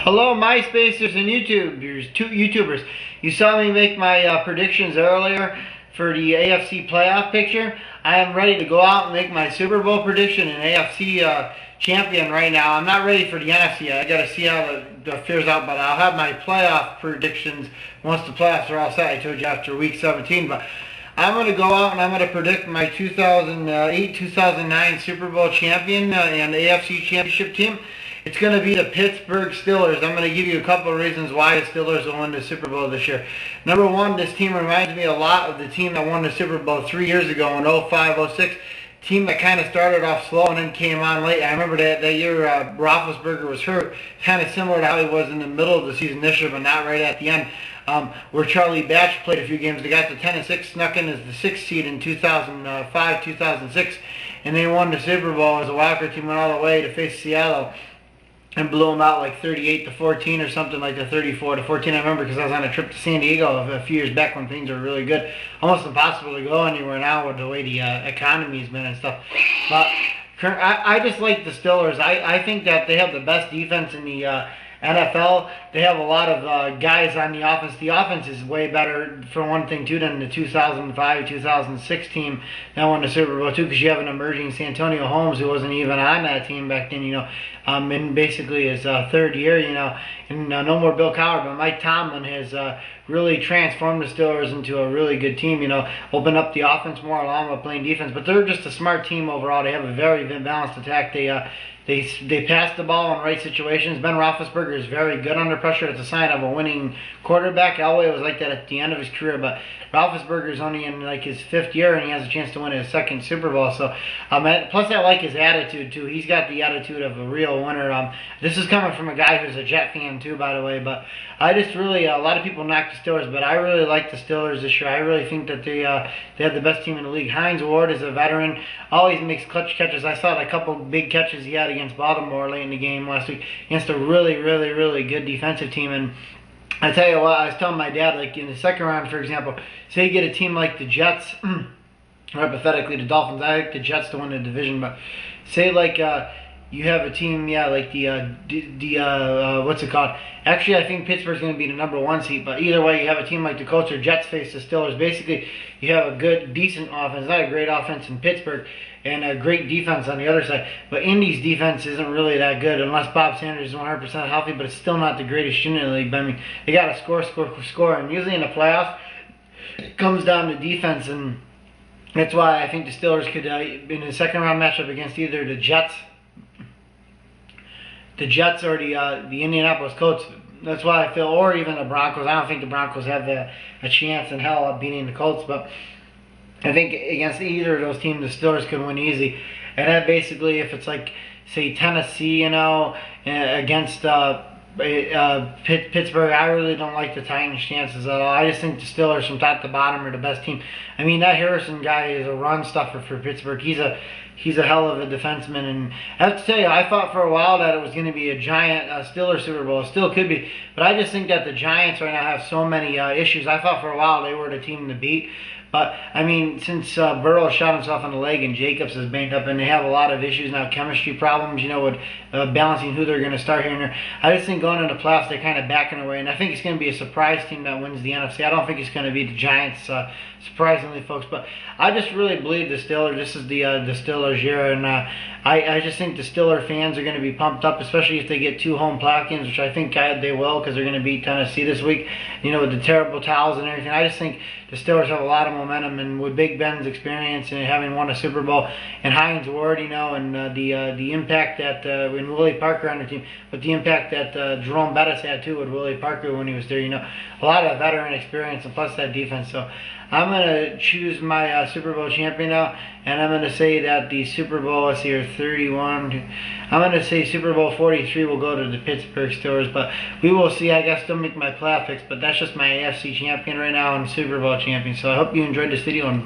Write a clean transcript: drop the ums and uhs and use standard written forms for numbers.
Hello, MySpacers and YouTubers. You saw me make my predictions earlier for the AFC playoff picture. I am ready to go out and make my Super Bowl prediction and AFC champion right now. I'm not ready for the NFC. I got to see how the fares out, but I'll have my playoff predictions once the playoffs are all set. I told you after week 17, but I'm going to go out and I'm going to predict my 2008-2009 Super Bowl champion and AFC championship team. It's going to be the Pittsburgh Steelers. I'm going to give you a couple of reasons why the Steelers will win the Super Bowl this year. Number one, this team reminds me a lot of the team that won the Super Bowl 3 years ago in 05-06. Team that kind of started off slow and then came on late. I remember that year Roethlisberger was hurt, kind of similar to how he was in the middle of the season this year, but not right at the end. Where Charlie Batch played a few games. They got the 10-6, snuck in as the 6th seed in 2005-2006, and they won the Super Bowl as a wildcard team, went all the way to face Seattle and blew them out like 38-14 or something like that, 34-14. I remember because I was on a trip to San Diego a few years back when things were really good. Almost impossible to go anywhere now with the way the economy's been and stuff. But I just like the Steelers. I think that they have the best defense in the NFL. They have a lot of guys on the offense. The offense is way better, for one thing, too, than the 2005-2006 team that won the Super Bowl, too, because you have an emerging Santonio Holmes who wasn't even on that team back then, in basically his third year, and no more Bill Cowher, but Mike Tomlin has really transformed the Steelers into a really good team, opened up the offense more along with playing defense, but they're just a smart team overall. They have a very balanced attack. They pass the ball in right situations. Ben Roethlisberger is very good under pressure. It's a sign of a winning quarterback. Elway was like that at the end of his career, but Roethlisberger is only in like his 5th year, and he has a chance to win his 2nd Super Bowl. So, plus I like his attitude too. He's got the attitude of a real winner. This is coming from a guy who's a Jet fan too, by the way. But I just really, a lot of people knock the Steelers, but I really like the Steelers this year. I really think that they have the best team in the league. Hines Ward is a veteran, always makes clutch catches. I saw a couple big catches he had against Baltimore late in the game last week against a really good defensive team. And I tell you what, I was telling my dad, like in the second round, for example, say you get a team like the Jets, or hypothetically the Dolphins. I like the Jets to win the division, but say like you have a team, like what's it called? Actually, I think Pittsburgh's going to be the #1 seed, but either way, you have a team like the Colts or Jets face the Steelers. Basically, you have a good, decent offense, not a great offense in Pittsburgh, and a great defense on the other side. But Indy's defense isn't really that good unless Bob Sanders is 100% healthy, but it's still not the greatest unit in the league. But I mean, they got to score, and usually in the playoffs, it comes down to defense, and that's why I think the Steelers could, in the second round matchup against either the Jets or the Indianapolis Colts. That's why I feel, or even the Broncos. I don't think the Broncos have a chance in hell of beating the Colts, but I think against either of those teams, the Steelers could win easy. And then basically, if it's like, say, Tennessee, against Pittsburgh, I really don't like the Titans' chances at all. I just think the Steelers from top to bottom are the best team. I mean, that Harrison guy is a run stuffer for Pittsburgh. He's a hell of a defenseman, and I have to tell you, I thought for a while that it was going to be a giant Steelers Super Bowl. It still could be, but I just think that the Giants right now have so many issues. I thought for a while they were the team to beat. But, I mean, since Burrow shot himself in the leg and Jacobs is banged up, and they have a lot of issues now, chemistry problems, with balancing who they're going to start here and there. I just think going into the playoffs, they're kind of backing away. And I think it's going to be a surprise team that wins the NFC. I don't think it's going to be the Giants, surprisingly, folks. But I just really believe the Steelers, this is the Steelers year. And I just think the Steelers fans are going to be pumped up, especially if they get 2 home playoff games, which I think they will, because they're going to beat Tennessee this week, with the terrible towels and everything. I just think the Steelers have a lot of momentum, and with Big Ben's experience and having won a Super Bowl, and Hines Ward, and the impact that when Willie Parker on the team, but the impact that Jerome Bettis had too with Willie Parker when he was there, a lot of veteran experience, and plus that defense. So I'm going to choose my Super Bowl champion now, and I'm going to say that the Super Bowl, let's see here, 31. I'm going to say Super Bowl 43 will go to the Pittsburgh Steelers, but we will see. I guess still make my playoff picks, but that's just my AFC champion right now and Super Bowl champion. So I hope you enjoyed this video. And